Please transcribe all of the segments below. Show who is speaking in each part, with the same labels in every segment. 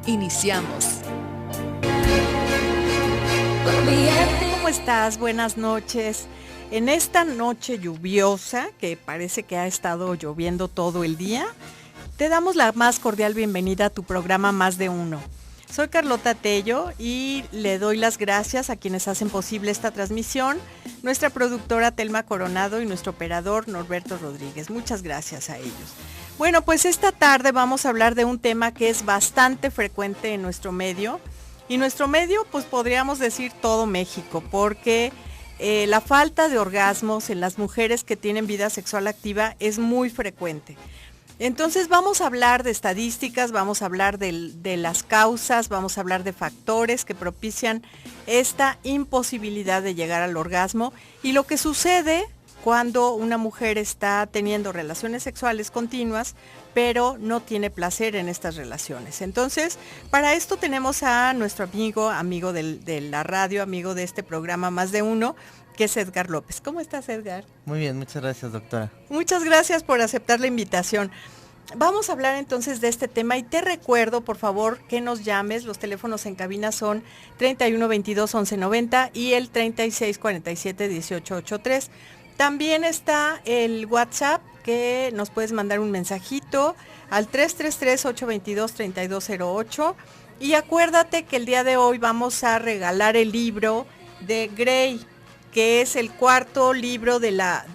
Speaker 1: Iniciamos.
Speaker 2: ¿Cómo estás? Buenas noches. En esta noche lluviosa, que parece que ha estado lloviendo todo el día, te damos la más cordial bienvenida a tu programa Más de Uno. Soy Carlota Tello y le doy las gracias a quienes hacen posible esta transmisión, nuestra productora Telma Coronado y nuestro operador Norberto Rodríguez. Muchas gracias a ellos. Bueno, pues esta tarde vamos a hablar de un tema que es bastante frecuente en nuestro medio. Y nuestro medio, pues podríamos decir todo México, porque la falta de orgasmos en las mujeres que tienen vida sexual activa es muy frecuente. Entonces vamos a hablar de estadísticas, vamos a hablar de las causas, vamos a hablar de factores que propician esta imposibilidad de llegar al orgasmo y lo que sucede cuando una mujer está teniendo relaciones sexuales continuas, pero no tiene placer en estas relaciones. Entonces, para esto tenemos a nuestro amigo de la radio, amigo de este programa Más de Uno, que es Edgar López. ¿Cómo estás, Edgar?
Speaker 3: Muy bien, muchas gracias, doctora.
Speaker 2: Muchas gracias por aceptar la invitación. Vamos a hablar entonces de este tema y te recuerdo, por favor, que nos llames. Los teléfonos en cabina son 31 22 11 90 y el 36 47 18 83. También está el WhatsApp, que nos puedes mandar un mensajito al 333-822-3208. Y acuérdate que el día de hoy vamos a regalar el libro de Grey, que es el cuarto libro de la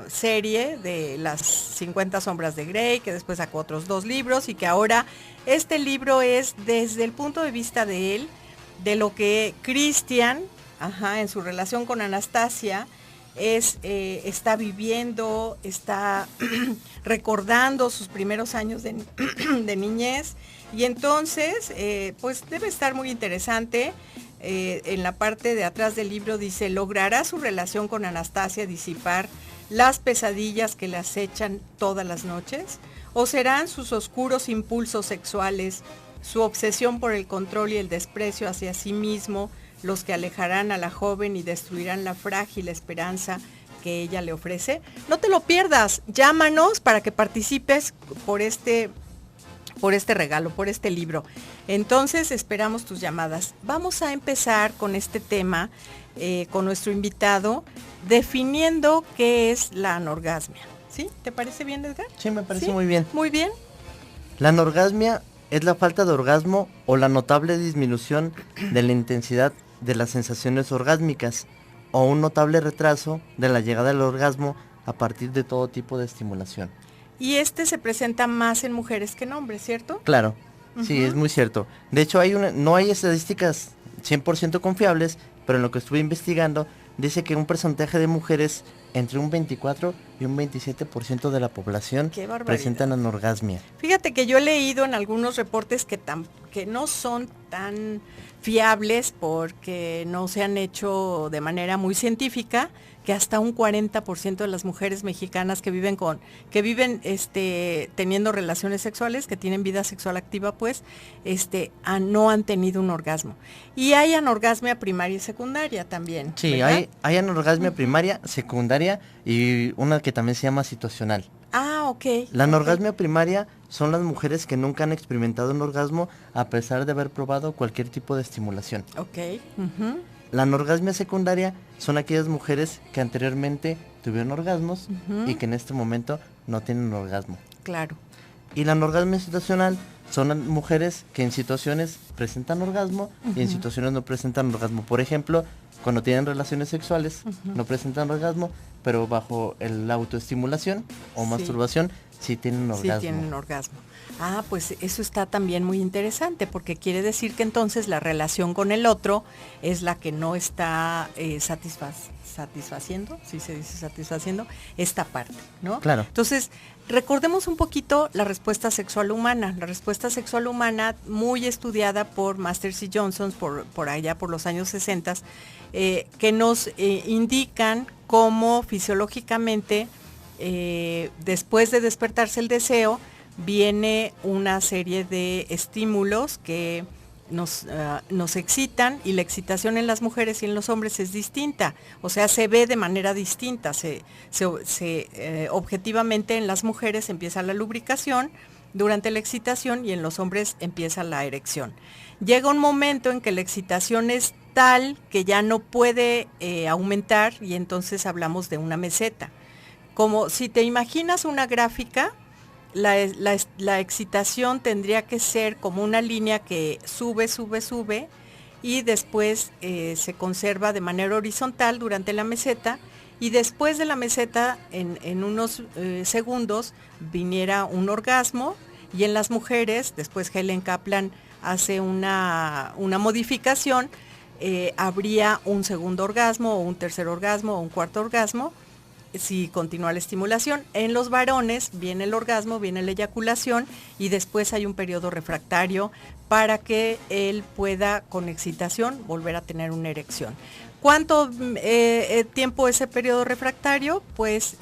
Speaker 2: serie de las 50 sombras de Grey, que después sacó otros 2 libros y que ahora este libro es desde el punto de vista de él, de lo que Christian, en su relación con Anastasia, está viviendo, está recordando sus primeros años de niñez y entonces pues debe estar muy interesante. En la parte de atrás del libro dice: ¿logrará su relación con Anastasia disipar las pesadillas que le acechan todas las noches? ¿O serán sus oscuros impulsos sexuales, su obsesión por el control y el desprecio hacia sí mismo los que alejarán a la joven y destruirán la frágil esperanza que ella le ofrece? No te lo pierdas, llámanos para que participes por este regalo, por este libro. Entonces esperamos tus llamadas. Vamos a empezar con este tema, con nuestro invitado, definiendo qué es la anorgasmia. ¿Sí? ¿Te parece bien, Edgar?
Speaker 3: Sí, me parece muy bien.
Speaker 2: Muy bien.
Speaker 3: La anorgasmia es la falta de orgasmo o la notable disminución de la intensidad de las sensaciones orgásmicas o un notable retraso de la llegada al orgasmo a partir de todo tipo de estimulación.
Speaker 2: Y se presenta más en mujeres que en hombres, ¿cierto?
Speaker 3: Claro, sí, es muy cierto. De hecho, no hay estadísticas 100% confiables, pero en lo que estuve investigando, dice que un porcentaje de mujeres entre un 24 y un 27% de la población presentan anorgasmia.
Speaker 2: Fíjate que yo he leído en algunos reportes que no son tan fiables porque no se han hecho de manera muy científica, que hasta un 40% de las mujeres mexicanas que viven teniendo relaciones sexuales, que tienen vida sexual activa, pues, no han tenido un orgasmo. Y hay anorgasmia primaria y secundaria también.
Speaker 3: Sí, hay anorgasmia primaria, secundaria y una que también se llama situacional.
Speaker 2: Ah, ok.
Speaker 3: La anorgasmia primaria son las mujeres que nunca han experimentado un orgasmo a pesar de haber probado cualquier tipo de estimulación.
Speaker 2: Ok.
Speaker 3: La anorgasmia secundaria son aquellas mujeres que anteriormente tuvieron orgasmos y que en este momento no tienen orgasmo.
Speaker 2: Claro.
Speaker 3: Y la anorgasmia situacional son las mujeres que en situaciones presentan orgasmo y en situaciones no presentan orgasmo. Por ejemplo, cuando tienen relaciones sexuales no presentan orgasmo, pero bajo la autoestimulación o masturbación sí tienen orgasmo.
Speaker 2: Sí tienen orgasmo. Ah, pues eso está también muy interesante, porque quiere decir que entonces la relación con el otro es la que no está satisfaciendo, si se dice satisfaciendo, esta parte, ¿no?
Speaker 3: Claro.
Speaker 2: Entonces, recordemos un poquito la respuesta sexual humana. La respuesta sexual humana, muy estudiada por Masters y Johnson por allá por los años 60, que nos indican cómo fisiológicamente, después de despertarse el deseo, viene una serie de estímulos que nos excitan, y la excitación en las mujeres y en los hombres es distinta, o sea, se ve de manera distinta. Objetivamente en las mujeres empieza la lubricación, durante la excitación y en los hombres empieza la erección. Llega un momento en que la excitación es tal que ya no puede aumentar y entonces hablamos de una meseta. Como si te imaginas una gráfica, la excitación tendría que ser como una línea que sube, sube, sube y después se conserva de manera horizontal durante la meseta y después de la meseta en unos segundos viniera un orgasmo y en las mujeres, después Helen Kaplan hace una modificación, habría un segundo orgasmo o un tercer orgasmo o un cuarto orgasmo si continúa la estimulación. En los varones viene el orgasmo, viene la eyaculación y después hay un periodo refractario para que él pueda con excitación volver a tener una erección. ¿Cuánto tiempo ese periodo refractario? Pues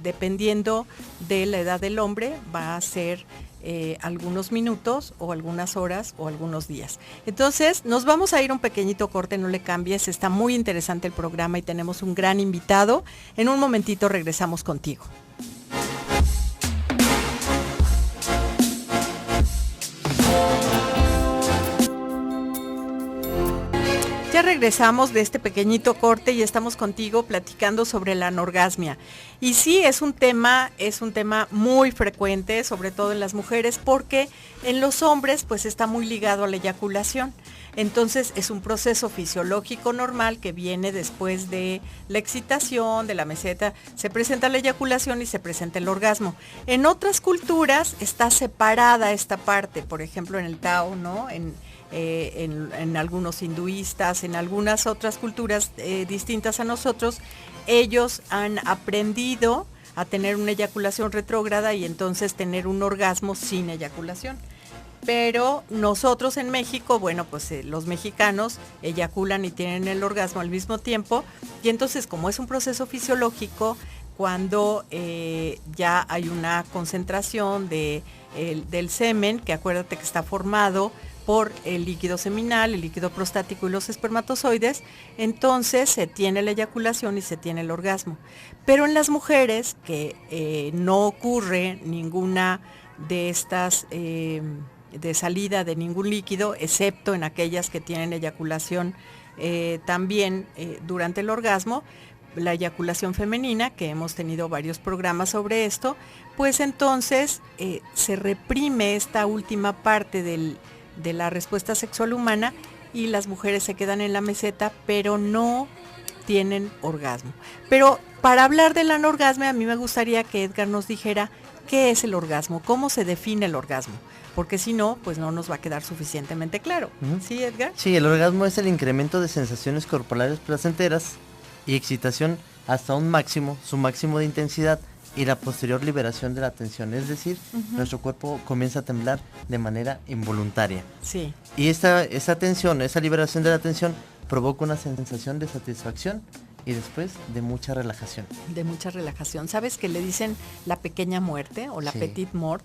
Speaker 2: dependiendo de la edad del hombre va a ser algunos minutos o algunas horas o algunos días. Entonces nos vamos a ir un pequeñito corte, no le cambies, está muy interesante el programa y tenemos un gran invitado. En un momentito regresamos contigo. Ya regresamos de este pequeñito corte y estamos contigo platicando sobre la anorgasmia. Y sí, es un tema muy frecuente, sobre todo en las mujeres, porque en los hombres pues está muy ligado a la eyaculación. Entonces es un proceso fisiológico normal que viene después de la excitación, de la meseta, se presenta la eyaculación y se presenta el orgasmo. En otras culturas está separada esta parte, por ejemplo en el Tao, ¿no? En algunos hinduistas, en algunas otras culturas distintas a nosotros, ellos han aprendido a tener una eyaculación retrógrada y entonces tener un orgasmo sin eyaculación. Pero nosotros en México, bueno, pues los mexicanos eyaculan y tienen el orgasmo al mismo tiempo y entonces como es un proceso fisiológico, cuando ya hay una concentración del semen, que acuérdate que está formado por el líquido seminal, el líquido prostático y los espermatozoides, entonces se tiene la eyaculación y se tiene el orgasmo. Pero en las mujeres que no ocurre ninguna de estas de salida de ningún líquido, excepto en aquellas que tienen eyaculación también durante el orgasmo, la eyaculación femenina, que hemos tenido varios programas sobre esto, pues entonces se reprime esta última parte de la respuesta sexual humana y las mujeres se quedan en la meseta, pero no tienen orgasmo. Pero para hablar de la anorgasmia, a mí me gustaría que Edgar nos dijera qué es el orgasmo, cómo se define el orgasmo, porque si no, pues no nos va a quedar suficientemente claro. ¿Sí, Edgar?
Speaker 3: Sí, el orgasmo es el incremento de sensaciones corporales placenteras y excitación hasta un máximo, su máximo de intensidad y la posterior liberación de la tensión, es decir, nuestro cuerpo comienza a temblar de manera involuntaria.
Speaker 2: Sí.
Speaker 3: Y esa tensión, esa liberación de la tensión provoca una sensación de satisfacción y después de mucha relajación.
Speaker 2: De mucha relajación. ¿Sabes que le dicen la pequeña muerte o la
Speaker 3: Sí.
Speaker 2: petite mort?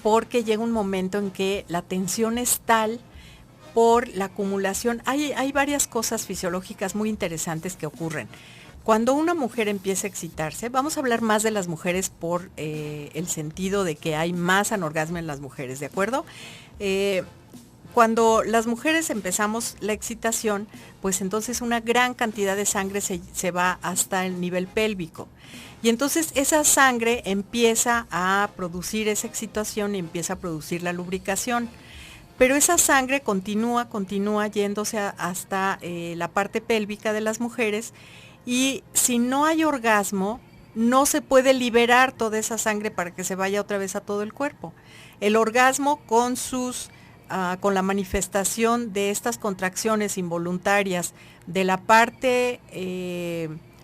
Speaker 2: Porque llega un momento en que la tensión es tal por la acumulación. Hay varias cosas fisiológicas muy interesantes que ocurren. Cuando una mujer empieza a excitarse, vamos a hablar más de las mujeres por el sentido de que hay más anorgasmia en las mujeres, ¿de acuerdo? Cuando las mujeres empezamos la excitación, pues entonces una gran cantidad de sangre se va hasta el nivel pélvico. Y entonces esa sangre empieza a producir esa excitación y empieza a producir la lubricación. Pero esa sangre continúa yéndose hasta la parte pélvica de las mujeres. Y si no hay orgasmo, no se puede liberar toda esa sangre para que se vaya otra vez a todo el cuerpo. El orgasmo con la manifestación de estas contracciones involuntarias de la parte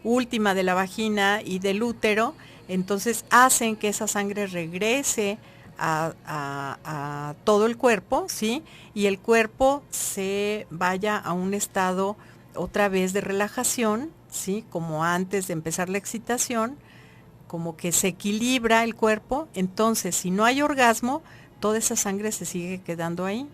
Speaker 2: última de la vagina y del útero, entonces hacen que esa sangre regrese a todo el cuerpo, ¿sí? Y el cuerpo se vaya a un estado otra vez de relajación, ¿sí? Como antes de empezar la excitación, como que se equilibra el cuerpo. Entonces, si no hay orgasmo, toda esa sangre se sigue quedando ahí.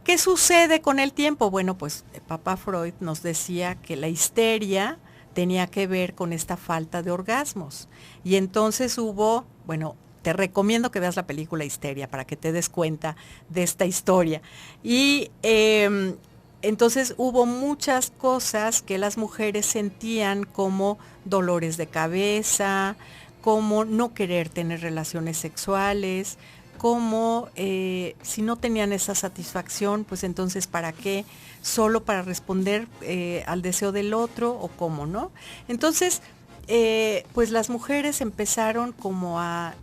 Speaker 2: ¿Qué sucede con el tiempo? Bueno, pues papá Freud nos decía que la histeria tenía que ver con esta falta de orgasmos. Y entonces hubo, bueno, te recomiendo que veas la película Histeria para que te des cuenta de esta historia. Y entonces hubo muchas cosas que las mujeres sentían como dolores de cabeza, como no querer tener relaciones sexuales, como si no tenían esa satisfacción, pues entonces ¿para qué? Solo para responder al deseo del otro o cómo, ¿no? Entonces, pues las mujeres empezaron como a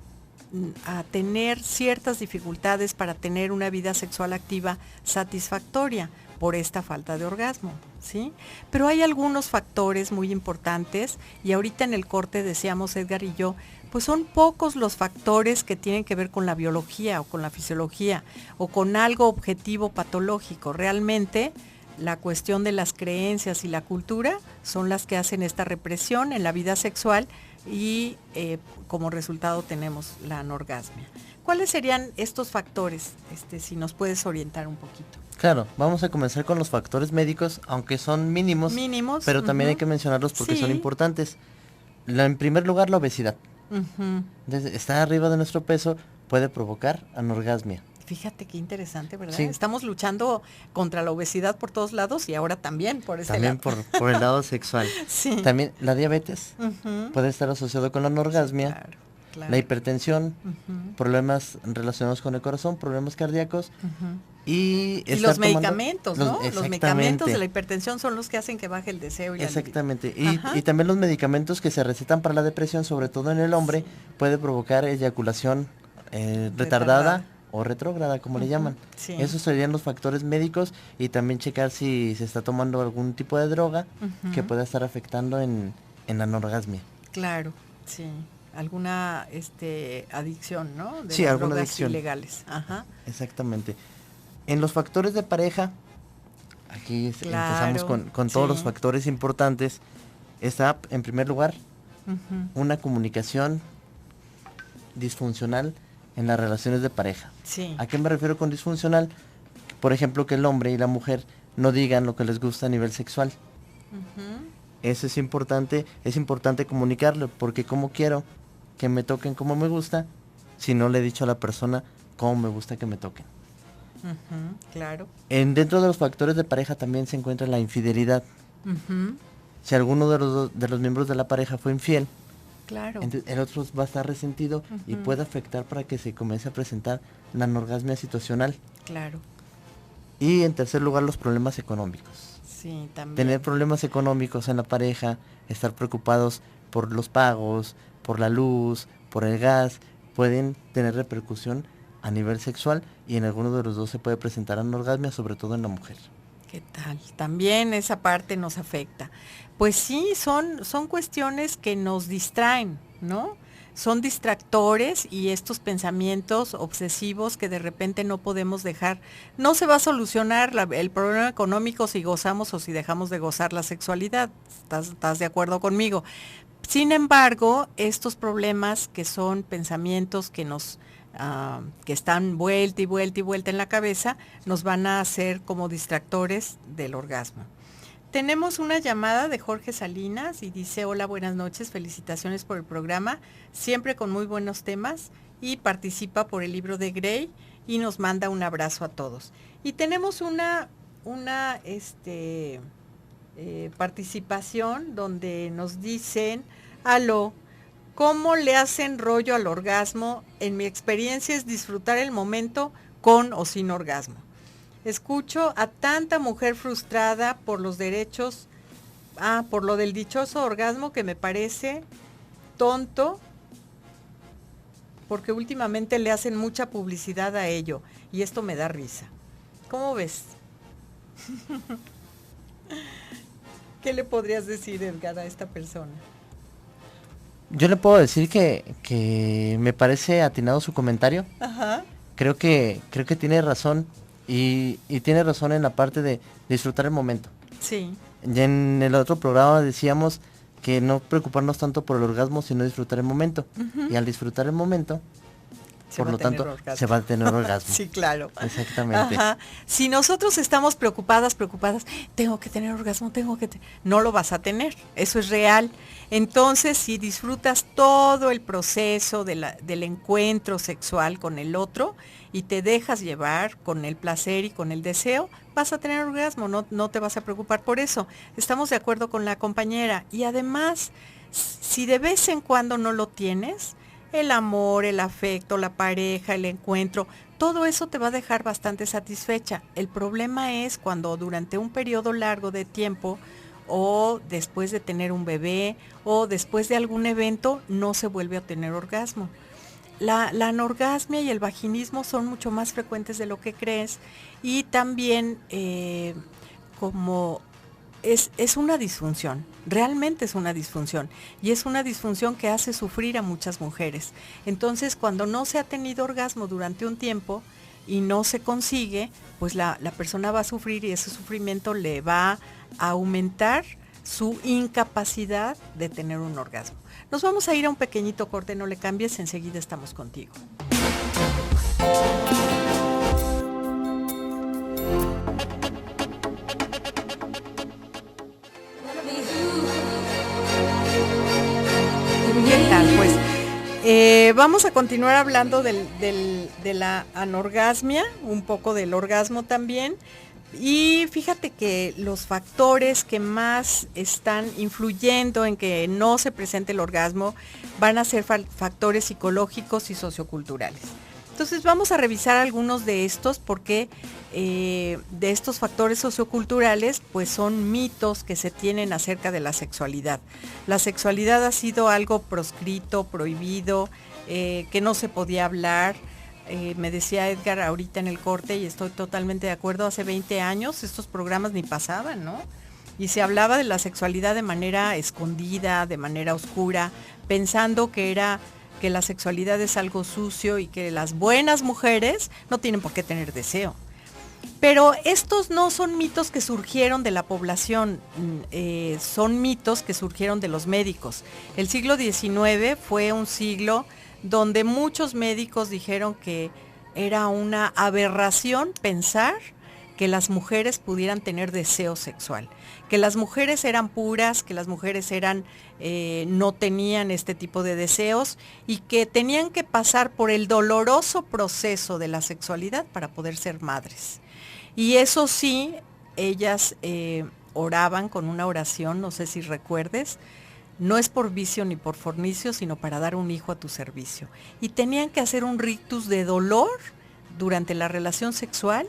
Speaker 2: tener ciertas dificultades para tener una vida sexual activa satisfactoria por esta falta de orgasmo, ¿sí? Pero hay algunos factores muy importantes y ahorita en el corte decíamos Edgar y yo, pues son pocos los factores que tienen que ver con la biología o con la fisiología o con algo objetivo patológico. Realmente la cuestión de las creencias y la cultura son las que hacen esta represión en la vida sexual y como resultado tenemos la anorgasmia. ¿Cuáles serían estos factores? Si nos puedes orientar un poquito.
Speaker 3: Claro, vamos a comenzar con los factores médicos, aunque son mínimos, pero también hay que mencionarlos porque son importantes. En primer lugar, la obesidad. Estar arriba de nuestro peso puede provocar anorgasmia.
Speaker 2: Fíjate qué interesante, ¿verdad?
Speaker 3: Sí.
Speaker 2: Estamos luchando contra la obesidad por todos lados y ahora también por ese
Speaker 3: lado. También por el lado sexual.
Speaker 2: Sí.
Speaker 3: También la diabetes puede estar asociado con la anorgasmia. Sí, claro. La hipertensión, problemas relacionados con el corazón, problemas cardíacos y
Speaker 2: los medicamentos, ¿no? Los medicamentos de la hipertensión son los que hacen que baje el deseo.
Speaker 3: Exactamente. Y también los medicamentos que se recetan para la depresión, sobre todo en el hombre, puede provocar eyaculación retardada o retrógrada, como le llaman. Sí. Esos serían los factores médicos y también checar si se está tomando algún tipo de droga que pueda estar afectando en la anorgasmia.
Speaker 2: Claro, sí. Alguna adicción, ¿no?
Speaker 3: Sí, alguna adicción.
Speaker 2: Ilegales. Ajá.
Speaker 3: Exactamente. En los factores de pareja, aquí empezamos con todos los factores importantes. Está, en primer lugar, una comunicación disfuncional en las relaciones de pareja.
Speaker 2: Sí.
Speaker 3: ¿A qué me refiero con disfuncional? Por ejemplo, que el hombre y la mujer no digan lo que les gusta a nivel sexual. Eso es importante comunicarlo, porque como quiero que me toquen como me gusta, si no le he dicho a la persona cómo me gusta que me toquen.
Speaker 2: Claro.
Speaker 3: Dentro de los factores de pareja también se encuentra la infidelidad. Si alguno de los miembros de la pareja fue infiel,
Speaker 2: claro,
Speaker 3: el otro va a estar resentido y puede afectar para que se comience a presentar la anorgasmia situacional.
Speaker 2: Claro.
Speaker 3: Y en tercer lugar, los problemas económicos.
Speaker 2: Sí, también.
Speaker 3: Tener problemas económicos en la pareja, estar preocupados por los pagos, por la luz, por el gas, pueden tener repercusión a nivel sexual y en alguno de los dos se puede presentar anorgasmia, sobre todo en la mujer.
Speaker 2: ¿Qué tal? También esa parte nos afecta. Pues sí, son cuestiones que nos distraen, ¿no? Son distractores y estos pensamientos obsesivos que de repente no podemos dejar. No se va a solucionar el problema económico si gozamos o si dejamos de gozar la sexualidad. ¿Estás de acuerdo conmigo? Sin embargo, estos problemas que son pensamientos que que están vuelta y vuelta y vuelta en la cabeza, nos van a hacer como distractores del orgasmo. Tenemos una llamada de Jorge Salinas y dice: hola, buenas noches, felicitaciones por el programa, siempre con muy buenos temas, y participa por el libro de Grey y nos manda un abrazo a todos. Y tenemos una participación donde nos dicen: aló, ¿cómo le hacen rollo al orgasmo? En mi experiencia es disfrutar el momento con o sin orgasmo. Escucho a tanta mujer frustrada por los derechos, por lo del dichoso orgasmo, que me parece tonto, porque últimamente le hacen mucha publicidad a ello y esto me da risa. ¿Cómo ves? ¿Qué le podrías decir, Edgar, a esta persona?
Speaker 3: Yo le puedo decir que me parece atinado su comentario.
Speaker 2: Ajá.
Speaker 3: Creo que tiene razón y tiene razón en la parte de disfrutar el momento.
Speaker 2: Sí.
Speaker 3: Ya en el otro programa decíamos que no preocuparnos tanto por el orgasmo, sino disfrutar el momento. Y al disfrutar el momento, por lo tanto se va a tener orgasmo.
Speaker 2: Sí, claro.
Speaker 3: Exactamente.
Speaker 2: Ajá. Si nosotros estamos preocupadas, tengo que tener orgasmo, no lo vas a tener, eso es real. Entonces, si disfrutas todo el proceso del encuentro sexual con el otro y te dejas llevar con el placer y con el deseo, vas a tener orgasmo, no te vas a preocupar por eso. Estamos de acuerdo con la compañera. Y además, si de vez en cuando no lo tienes, el amor, el afecto, la pareja, el encuentro, todo eso te va a dejar bastante satisfecha. El problema es cuando durante un periodo largo de tiempo o después de tener un bebé o después de algún evento no se vuelve a tener orgasmo. La anorgasmia y el vaginismo son mucho más frecuentes de lo que crees y también como es una disfunción, realmente es una disfunción y es una disfunción que hace sufrir a muchas mujeres. Entonces, cuando no se ha tenido orgasmo durante un tiempo y no se consigue, pues la persona va a sufrir y ese sufrimiento le va a aumentar su incapacidad de tener un orgasmo. Nos vamos a ir a un pequeñito corte, no le cambies, enseguida estamos contigo. ¿Qué tal? Pues vamos a continuar hablando de la anorgasmia, un poco del orgasmo también. Y fíjate que los factores que más están influyendo en que no se presente el orgasmo van a ser factores psicológicos y socioculturales. Entonces vamos a revisar algunos de estos porque de estos factores socioculturales pues son mitos que se tienen acerca de la sexualidad. La sexualidad ha sido algo proscrito, prohibido, que no se podía hablar. Me decía Edgar ahorita en el corte y estoy totalmente de acuerdo, hace 20 años estos programas ni pasaban, ¿no? Y se hablaba de la sexualidad de manera escondida, de manera oscura, pensando que la sexualidad es algo sucio y que las buenas mujeres no tienen por qué tener deseo. Pero estos no son mitos que surgieron de la población, son mitos que surgieron de los médicos. El siglo XIX fue un siglo donde muchos médicos dijeron que era una aberración pensar que las mujeres pudieran tener deseo sexual, que las mujeres eran puras, que las mujeres no tenían este tipo de deseos y que tenían que pasar por el doloroso proceso de la sexualidad para poder ser madres. Y eso sí, ellas oraban con una oración, no sé si recuerdes, no es por vicio ni por fornicio, sino para dar un hijo a tu servicio. Y tenían que hacer un rictus de dolor durante la relación sexual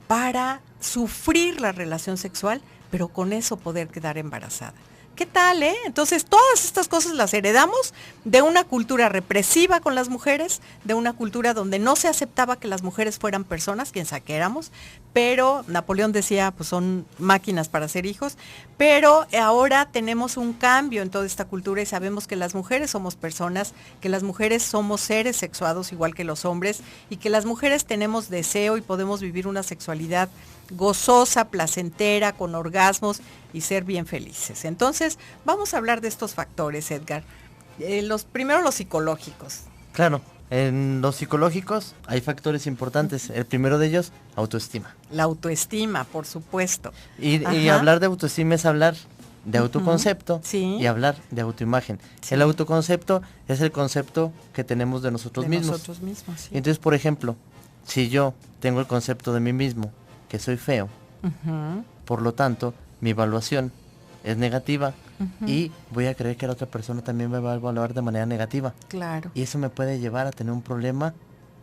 Speaker 2: para sufrir la relación sexual, pero con eso poder quedar embarazada. ¿Qué tal, eh? Entonces, todas estas cosas las heredamos de una cultura represiva con las mujeres, de una cultura donde no se aceptaba que las mujeres fueran personas, quien sabe que éramos, pero Napoleón decía, pues son máquinas para hacer hijos, pero ahora tenemos un cambio en toda esta cultura y sabemos que las mujeres somos personas, que las mujeres somos seres sexuados igual que los hombres y que las mujeres tenemos deseo y podemos vivir una sexualidad gozosa, placentera, con orgasmos y ser bien felices. Entonces, vamos a hablar de estos factores, Edgar. Primero los psicológicos.
Speaker 3: Claro, en los psicológicos hay factores importantes. El primero de ellos, autoestima.
Speaker 2: La autoestima, por supuesto.
Speaker 3: Y hablar de autoestima es hablar de autoconcepto
Speaker 2: sí.
Speaker 3: y hablar de autoimagen.
Speaker 2: Sí.
Speaker 3: El autoconcepto es el concepto que tenemos de nosotros mismos.
Speaker 2: Nosotros mismos, sí.
Speaker 3: Entonces, por ejemplo, si yo tengo el concepto de mí mismo, que soy feo, por lo tanto, mi evaluación es negativa y voy a creer que la otra persona también me va a evaluar de manera negativa.
Speaker 2: Claro.
Speaker 3: Y eso me puede llevar a tener un problema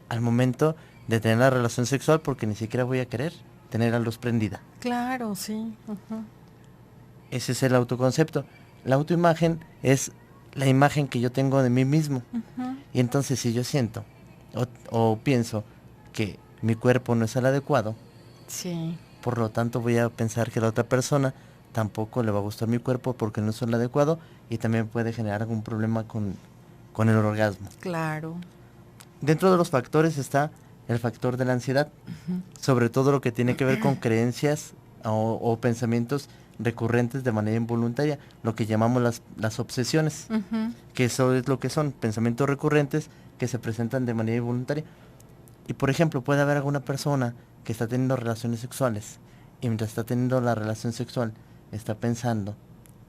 Speaker 3: al momento de tener la relación sexual porque ni siquiera voy a querer tener la luz prendida.
Speaker 2: Claro, sí.
Speaker 3: Ese es el autoconcepto. La autoimagen es la imagen que yo tengo de mí mismo. Y entonces si yo siento o pienso que mi cuerpo no es el adecuado,
Speaker 2: sí.
Speaker 3: Por lo tanto voy a pensar que la otra persona tampoco le va a gustar mi cuerpo porque no es el adecuado y también puede generar algún problema con el orgasmo.
Speaker 2: Claro.
Speaker 3: Dentro de los factores está el factor de la ansiedad, sobre todo lo que tiene que ver con creencias o pensamientos recurrentes de manera involuntaria, lo que llamamos las obsesiones, que eso es lo que son pensamientos recurrentes que se presentan de manera involuntaria. Y por ejemplo, puede haber alguna persona que está teniendo relaciones sexuales y mientras está teniendo la relación sexual está pensando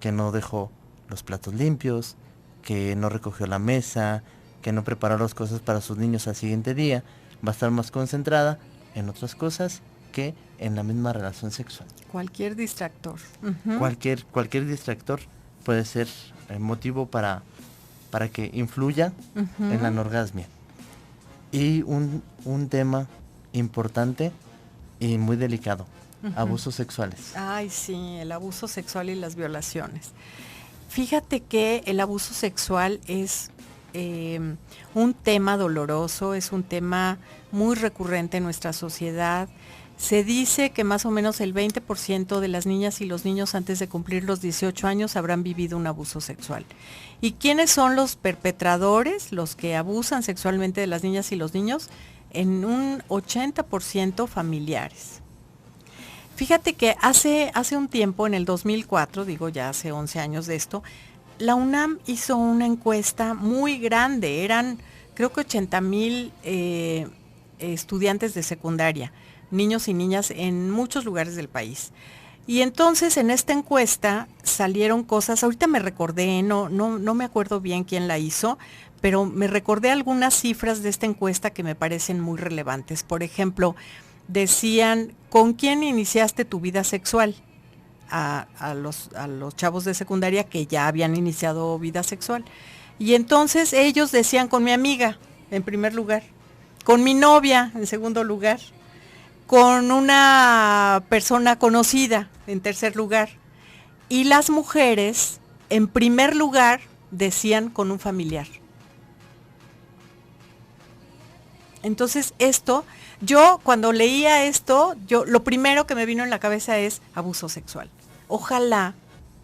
Speaker 3: que no dejó los platos limpios, que no recogió la mesa, que no preparó las cosas para sus niños al siguiente día. Va a estar más concentrada en otras cosas que en la misma relación sexual.
Speaker 2: Cualquier distractor.
Speaker 3: Cualquier distractor puede ser motivo para que influya en la anorgasmia. Y un tema importante y muy delicado, abusos sexuales.
Speaker 2: Ay, sí, el abuso sexual y las violaciones. Fíjate que el abuso sexual es un tema doloroso, es un tema muy recurrente en nuestra sociedad. Se dice que más o menos el 20% de las niñas y los niños antes de cumplir los 18 años habrán vivido un abuso sexual. ¿Y quiénes son los perpetradores, los que abusan sexualmente de las niñas y los niños? En un 80% familiares. Fíjate que hace un tiempo, en el 2004, digo ya hace 11 años de esto, la UNAM hizo una encuesta muy grande, eran creo que 80,000 estudiantes de secundaria, niños y niñas en muchos lugares del país. Y entonces en esta encuesta salieron cosas, ahorita me recordé, no me acuerdo bien quién la hizo, pero me recordé algunas cifras de esta encuesta que me parecen muy relevantes. Por ejemplo, decían, ¿con quién iniciaste tu vida sexual? A los chavos de secundaria que ya habían iniciado vida sexual. Y entonces ellos decían, con mi amiga, en primer lugar, con mi novia, en segundo lugar, con una persona conocida, en tercer lugar. Y las mujeres, en primer lugar, decían con un familiar. Entonces yo cuando leía esto, lo primero que me vino en la cabeza es abuso sexual. Ojalá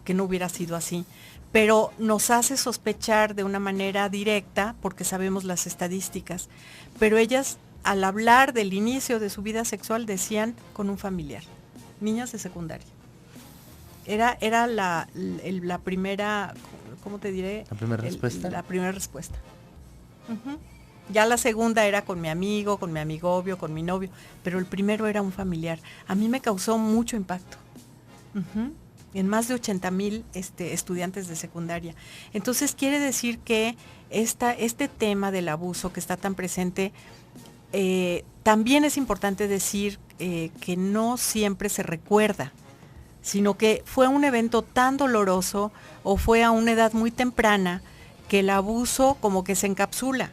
Speaker 2: que no hubiera sido así, pero nos hace sospechar de una manera directa porque sabemos las estadísticas. Pero ellas, al hablar del inicio de su vida sexual, decían con un familiar, niñas de secundaria. Era la primera, ¿cómo te diré?
Speaker 3: ¿La primera respuesta?
Speaker 2: La primera respuesta. Ya la segunda era con mi amigo, con mi amigovio, con mi novio, pero el primero era un familiar. A mí me causó mucho impacto. En más de 80,000 estudiantes de secundaria. Entonces quiere decir que este tema del abuso que está tan presente, también es importante decir que no siempre se recuerda, sino que fue un evento tan doloroso o fue a una edad muy temprana que el abuso como que se encapsula,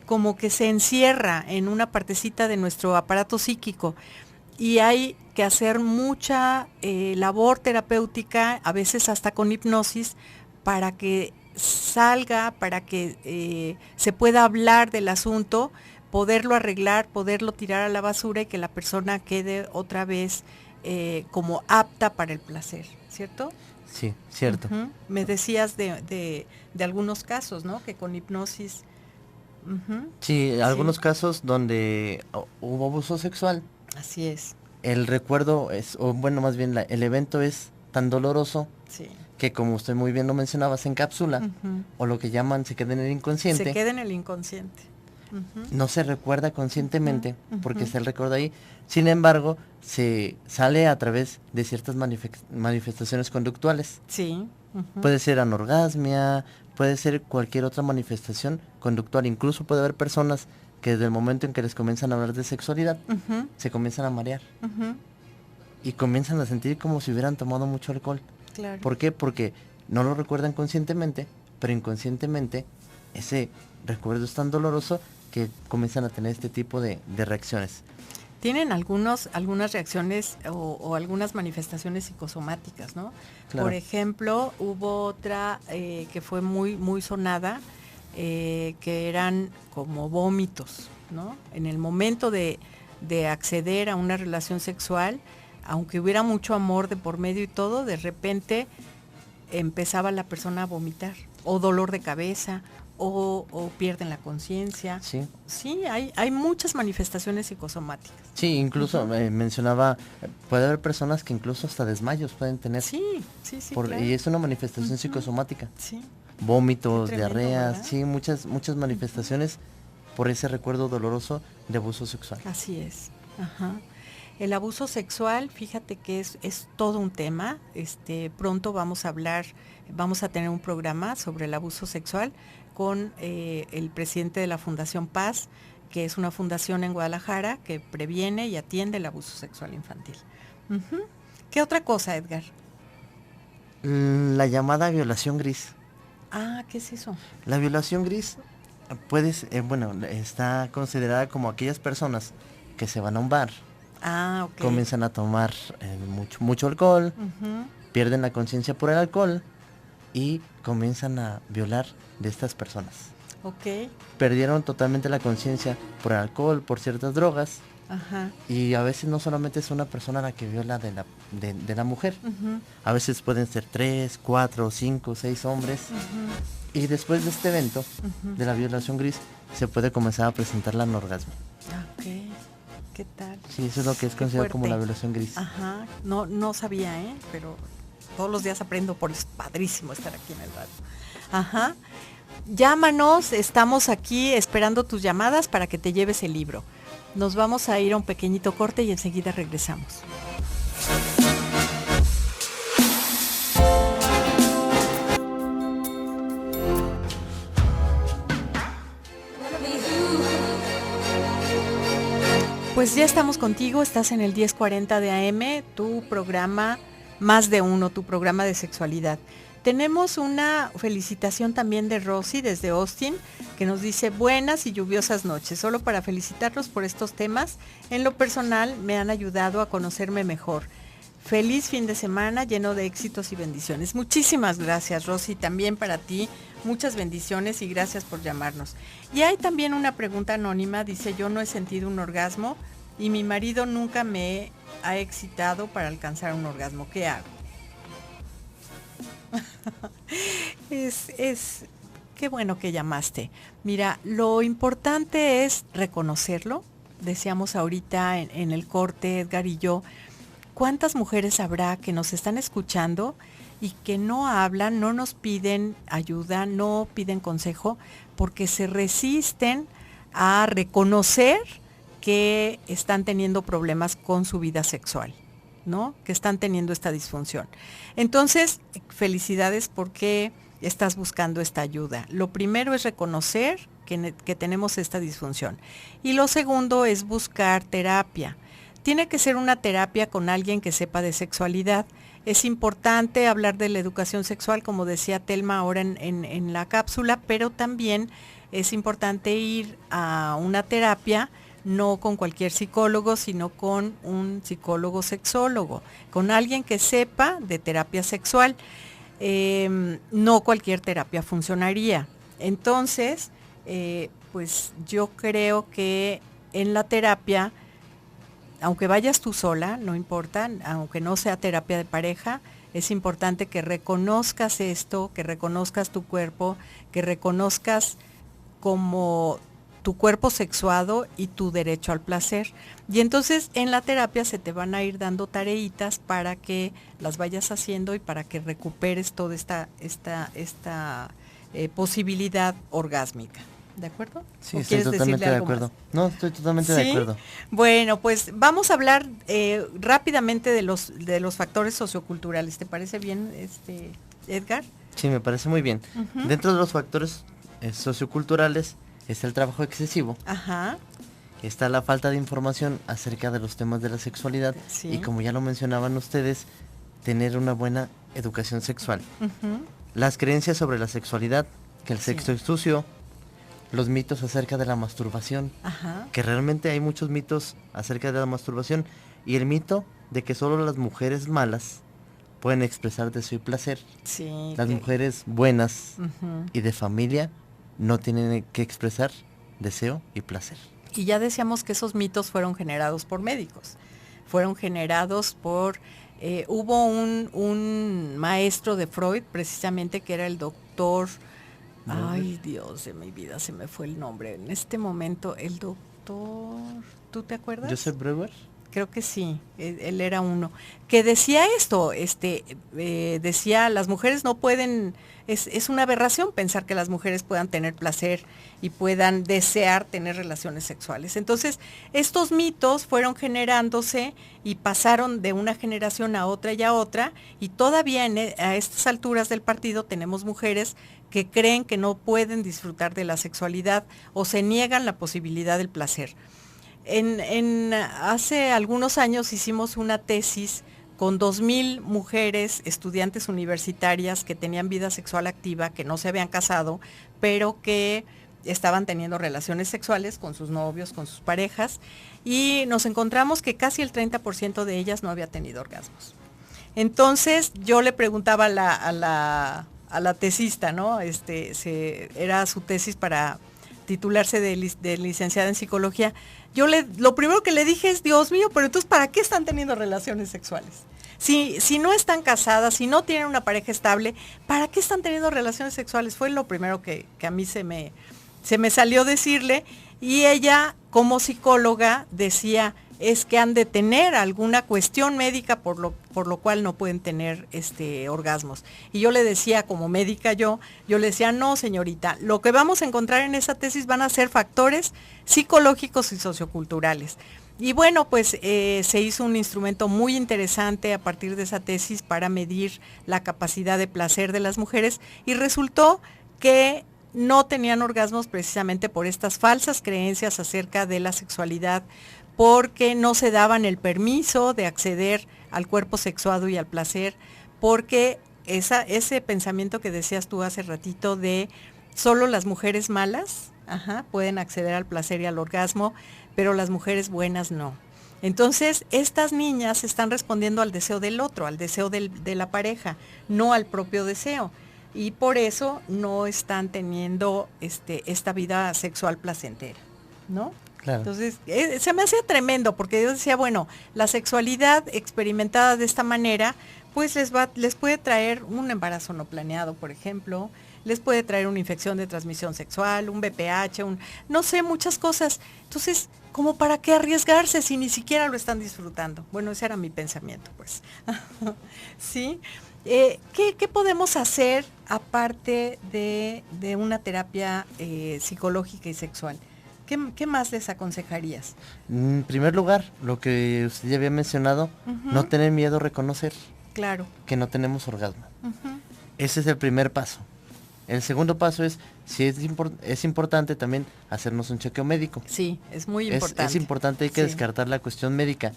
Speaker 2: como que se encierra en una partecita de nuestro aparato psíquico y hay que hacer mucha labor terapéutica, a veces hasta con hipnosis, para que salga, para que se pueda hablar del asunto, poderlo arreglar, poderlo tirar a la basura y que la persona quede otra vez como apta para el placer, ¿cierto?
Speaker 3: Sí, cierto.
Speaker 2: Me decías de algunos casos, ¿no? Que con hipnosis...
Speaker 3: Sí, algunos casos donde hubo abuso sexual.
Speaker 2: Así es.
Speaker 3: El recuerdo más bien el evento es tan doloroso que, como usted muy bien lo mencionaba, se encapsula o lo que llaman se queda en el inconsciente.
Speaker 2: Se queda en el inconsciente.
Speaker 3: No se recuerda conscientemente porque está el recuerdo ahí. Sin embargo, se sale a través de ciertas manifestaciones conductuales.
Speaker 2: Sí.
Speaker 3: Puede ser anorgasmia, puede ser cualquier otra manifestación conductual. Incluso puede haber personas que desde el momento en que les comienzan a hablar de sexualidad, se comienzan a marear. Y comienzan a sentir como si hubieran tomado mucho alcohol.
Speaker 2: Claro.
Speaker 3: ¿Por qué? Porque no lo recuerdan conscientemente, pero inconscientemente ese recuerdo es tan doloroso que comienzan a tener este tipo de reacciones.
Speaker 2: Tienen algunas reacciones o algunas manifestaciones psicosomáticas, ¿no?
Speaker 3: Claro.
Speaker 2: Por ejemplo, hubo otra que fue muy, muy sonada, que eran como vómitos, ¿no? En el momento de acceder a una relación sexual, aunque hubiera mucho amor de por medio y todo, de repente empezaba la persona a vomitar, o dolor de cabeza, o pierden la conciencia.
Speaker 3: Sí. Sí,
Speaker 2: hay muchas manifestaciones psicosomáticas.
Speaker 3: Sí, incluso mencionaba, puede haber personas que incluso hasta desmayos pueden tener.
Speaker 2: Sí, claro.
Speaker 3: Y es una manifestación psicosomática.
Speaker 2: Sí.
Speaker 3: Vómitos,
Speaker 2: Tremendo,
Speaker 3: diarreas,
Speaker 2: ¿verdad?
Speaker 3: sí, muchas manifestaciones por ese recuerdo doloroso de abuso sexual.
Speaker 2: Así es. Ajá. El abuso sexual, fíjate que es todo un tema. Pronto vamos a tener un programa sobre el abuso sexual con el presidente de la Fundación Paz, que es una fundación en Guadalajara que previene y atiende el abuso sexual infantil. Uh-huh. ¿Qué otra cosa, Edgar?
Speaker 3: La llamada violación gris.
Speaker 2: Ah, ¿qué es eso?
Speaker 3: La violación gris está considerada como aquellas personas que se van a un bar,
Speaker 2: okay.
Speaker 3: Comienzan a tomar mucho alcohol,
Speaker 2: uh-huh.
Speaker 3: Pierden la conciencia por el alcohol y comienzan a violar de estas personas.
Speaker 2: Okay.
Speaker 3: Perdieron totalmente la conciencia por el alcohol, por ciertas drogas.
Speaker 2: Ajá.
Speaker 3: Y a veces no solamente es una persona la que viola de la mujer.
Speaker 2: Uh-huh.
Speaker 3: A veces pueden ser 3, 4, 5, 6 hombres.
Speaker 2: Uh-huh.
Speaker 3: Y después de este evento, uh-huh, de la violación gris, se puede comenzar a presentar la anorgasmo.
Speaker 2: Ok. ¿Qué tal?
Speaker 3: Sí, eso es lo que es considerado como la violación gris.
Speaker 2: Ajá. No sabía, pero todos los días aprendo, por eso es padrísimo estar aquí en el radio. Ajá. Llámanos, estamos aquí esperando tus llamadas para que te lleves el libro. Nos vamos a ir a un pequeñito corte y enseguida regresamos. Pues ya estamos contigo, estás en el 1040 de AM, tu programa Más de Uno, tu programa de sexualidad. Tenemos una felicitación también de Rosy desde Austin, que nos dice buenas y lluviosas noches. Solo para felicitarlos por estos temas, en lo personal me han ayudado a conocerme mejor. Feliz fin de semana lleno de éxitos y bendiciones. Muchísimas gracias, Rosy, también para ti. Muchas bendiciones y gracias por llamarnos. Y hay también una pregunta anónima, dice, yo no he sentido un orgasmo y mi marido nunca me ha excitado para alcanzar un orgasmo. ¿Qué hago? Qué bueno que llamaste. Mira, lo importante es reconocerlo. Decíamos ahorita en el corte, Edgar y yo, ¿cuántas mujeres habrá que nos están escuchando y que no hablan, no nos piden ayuda, no piden consejo, porque se resisten a reconocer que están teniendo problemas con su vida sexual, ¿no? Que están teniendo esta disfunción. Entonces, felicidades porque estás buscando esta ayuda. Lo primero es reconocer que tenemos esta disfunción. Y lo segundo es buscar terapia. Tiene que ser una terapia con alguien que sepa de sexualidad. Es importante hablar de la educación sexual, como decía Telma ahora en la cápsula, pero también es importante ir a una terapia, no con cualquier psicólogo, sino con un psicólogo sexólogo, con alguien que sepa de terapia sexual. No cualquier terapia funcionaría. Entonces, pues yo creo que en la terapia, aunque vayas tú sola, no importa, aunque no sea terapia de pareja, es importante que reconozcas esto, que reconozcas tu cuerpo, que reconozcas como tu cuerpo sexuado y tu derecho al placer. Y entonces en la terapia se te van a ir dando tareitas para que las vayas haciendo y para que recuperes toda esta posibilidad orgásmica. ¿De acuerdo?
Speaker 3: Sí, estoy totalmente de acuerdo. Más? No, estoy totalmente de acuerdo.
Speaker 2: Bueno, pues vamos a hablar rápidamente de los factores socioculturales. ¿Te parece bien, Edgar?
Speaker 3: Sí, me parece muy bien. Uh-huh. Dentro de los factores socioculturales está el trabajo excesivo.
Speaker 2: Ajá.
Speaker 3: Está la falta de información acerca de los temas de la sexualidad. Sí. Y como ya lo mencionaban ustedes, tener una buena educación sexual. Uh-huh. Las creencias sobre la sexualidad, que el sexo es sucio. Los mitos acerca de la masturbación. Ajá. Que realmente hay muchos mitos acerca de la masturbación. Y el mito de que solo las mujeres malas pueden expresar deseo y placer.
Speaker 2: Sí,
Speaker 3: las mujeres buenas uh-huh. y de familia no tienen que expresar deseo y placer.
Speaker 2: Y ya decíamos que esos mitos fueron generados por médicos. Fueron generados por... hubo un maestro de Freud, precisamente, que era el doctor... Ay, Dios de mi vida, se me fue el nombre. En este momento, el doctor... ¿Tú te acuerdas?
Speaker 3: Joseph Breuer.
Speaker 2: creo que sí, él era uno, que decía esto, decía, las mujeres no pueden, es una aberración pensar que las mujeres puedan tener placer y puedan desear tener relaciones sexuales. Entonces, estos mitos fueron generándose y pasaron de una generación a otra y a otra, y todavía a estas alturas del partido tenemos mujeres que creen que no pueden disfrutar de la sexualidad o se niegan la posibilidad del placer. Hace algunos años hicimos una tesis con 2000 mujeres estudiantes universitarias que tenían vida sexual activa, que no se habían casado, pero que estaban teniendo relaciones sexuales con sus novios, con sus parejas, y nos encontramos que casi el 30% de ellas no había tenido orgasmos. Entonces yo le preguntaba a la tesista, ¿no? Era su tesis para titularse de licenciada en psicología. Lo primero que le dije es, Dios mío, pero entonces, ¿para qué están teniendo relaciones sexuales? Si no están casadas, si no tienen una pareja estable, ¿para qué están teniendo relaciones sexuales? Fue lo primero que a mí se me salió decirle, y ella, como psicóloga, decía, es que han de tener alguna cuestión médica por lo cual no pueden tener orgasmos. Y yo le decía, como médica yo le decía, no señorita, lo que vamos a encontrar en esa tesis van a ser factores psicológicos y socioculturales. Y bueno, pues se hizo un instrumento muy interesante a partir de esa tesis para medir la capacidad de placer de las mujeres, y resultó que no tenían orgasmos precisamente por estas falsas creencias acerca de la sexualidad, porque no se daban el permiso de acceder al cuerpo sexuado y al placer, porque ese pensamiento que decías tú hace ratito de solo las mujeres malas pueden acceder al placer y al orgasmo, pero las mujeres buenas no. Entonces, estas niñas están respondiendo al deseo del otro, al deseo de la pareja, no al propio deseo. Y por eso no están teniendo esta vida sexual placentera, ¿no?
Speaker 3: Claro.
Speaker 2: Entonces, se me hacía tremendo, porque yo decía, bueno, la sexualidad experimentada de esta manera, pues les puede traer un embarazo no planeado, por ejemplo, les puede traer una infección de transmisión sexual, un VPH, no sé, muchas cosas. Entonces, ¿cómo para qué arriesgarse si ni siquiera lo están disfrutando? Bueno, ese era mi pensamiento, pues. ¿Sí? ¿Qué podemos hacer aparte de una terapia psicológica y sexual? ¿Qué más les aconsejarías?
Speaker 3: En primer lugar, lo que usted ya había mencionado, no tener miedo a reconocer que no tenemos orgasmo. Ese es el primer paso. El segundo paso es, si es importante también hacernos un chequeo médico.
Speaker 2: Sí, es muy importante.
Speaker 3: Es importante, hay que descartar la cuestión médica.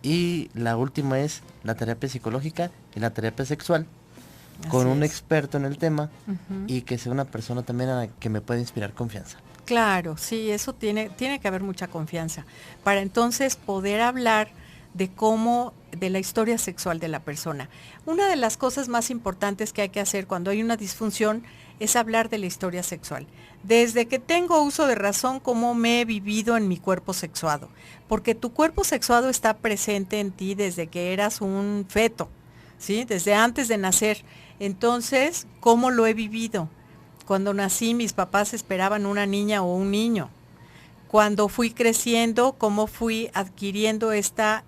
Speaker 3: Y la última es la terapia psicológica y la terapia sexual, con un experto en el tema, y que sea una persona también a la que me pueda inspirar confianza.
Speaker 2: Claro, sí, eso tiene que haber mucha confianza, para entonces poder hablar de la historia sexual de la persona. Una de las cosas más importantes que hay que hacer cuando hay una disfunción es hablar de la historia sexual. Desde que tengo uso de razón, cómo me he vivido en mi cuerpo sexuado. Porque tu cuerpo sexuado está presente en ti desde que eras un feto, ¿sí? Desde antes de nacer. Entonces, ¿cómo lo he vivido? Cuando nací, mis papás esperaban una niña o un niño. Cuando fui creciendo, cómo fui adquiriendo esta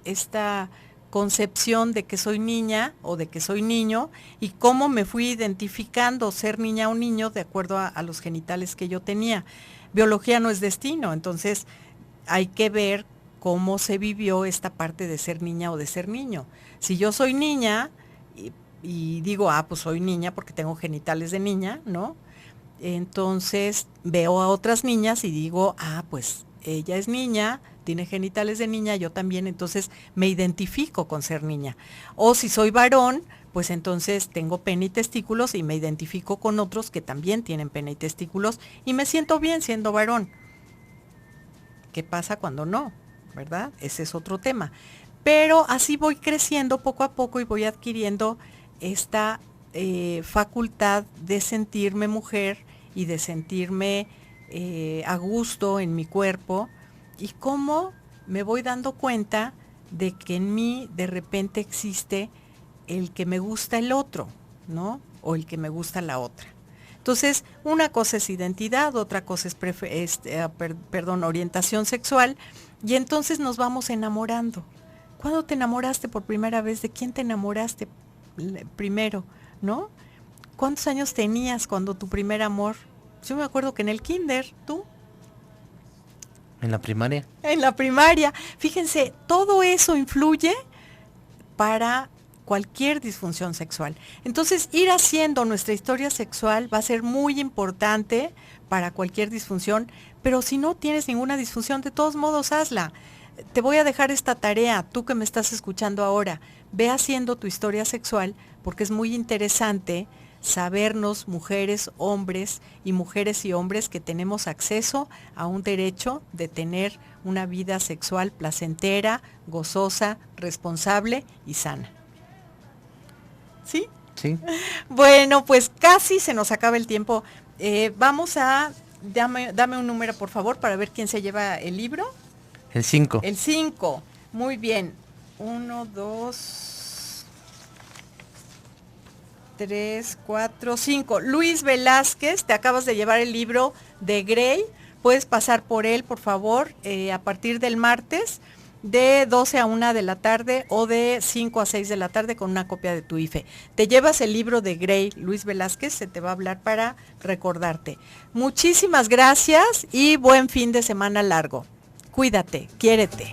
Speaker 2: concepción de que soy niña o de que soy niño, y cómo me fui identificando ser niña o niño de acuerdo a los genitales que yo tenía. Biología no es destino, entonces hay que ver cómo se vivió esta parte de ser niña o de ser niño. Si yo soy niña y digo, pues soy niña porque tengo genitales de niña, ¿no? Entonces veo a otras niñas y digo, pues ella es niña, tiene genitales de niña, yo también, entonces me identifico con ser niña. O si soy varón, pues entonces tengo pene y testículos y me identifico con otros que también tienen pene y testículos y me siento bien siendo varón. ¿Qué pasa cuando no? ¿Verdad? Ese es otro tema. Pero así voy creciendo poco a poco y voy adquiriendo esta facultad de sentirme mujer y de sentirme a gusto en mi cuerpo, y cómo me voy dando cuenta de que en mí de repente existe el que me gusta el otro, ¿no? O el que me gusta la otra. Entonces, una cosa es identidad, otra cosa es orientación sexual, y entonces nos vamos enamorando. ¿Cuándo te enamoraste por primera vez? ¿De quién te enamoraste primero? ¿No? ¿Cuántos años tenías cuando tu primer amor? Yo me acuerdo que en el kinder, ¿tú?
Speaker 3: En la primaria.
Speaker 2: En la primaria. Fíjense, todo eso influye para cualquier disfunción sexual. Entonces, ir haciendo nuestra historia sexual va a ser muy importante para cualquier disfunción, pero si no tienes ninguna disfunción, de todos modos, hazla. Te voy a dejar esta tarea, tú que me estás escuchando ahora, ve haciendo tu historia sexual, porque es muy interesante sabernos, mujeres, hombres y mujeres y hombres, que tenemos acceso a un derecho de tener una vida sexual placentera, gozosa, responsable y sana. ¿Sí?
Speaker 3: Sí.
Speaker 2: Bueno, pues casi se nos acaba el tiempo. Vamos a, dame un número por favor para ver quién se lleva el libro.
Speaker 3: El 5.
Speaker 2: El 5, muy bien. 1, 2, 3, 4, 5. Luis Velázquez, te acabas de llevar el libro de Grey. Puedes pasar por él, por favor, a partir del martes, de 12 a 1 de la tarde o de 5 a 6 de la tarde con una copia de tu IFE. Te llevas el libro de Grey, Luis Velázquez, se te va a hablar para recordarte. Muchísimas gracias y buen fin de semana largo. Cuídate, quiérete.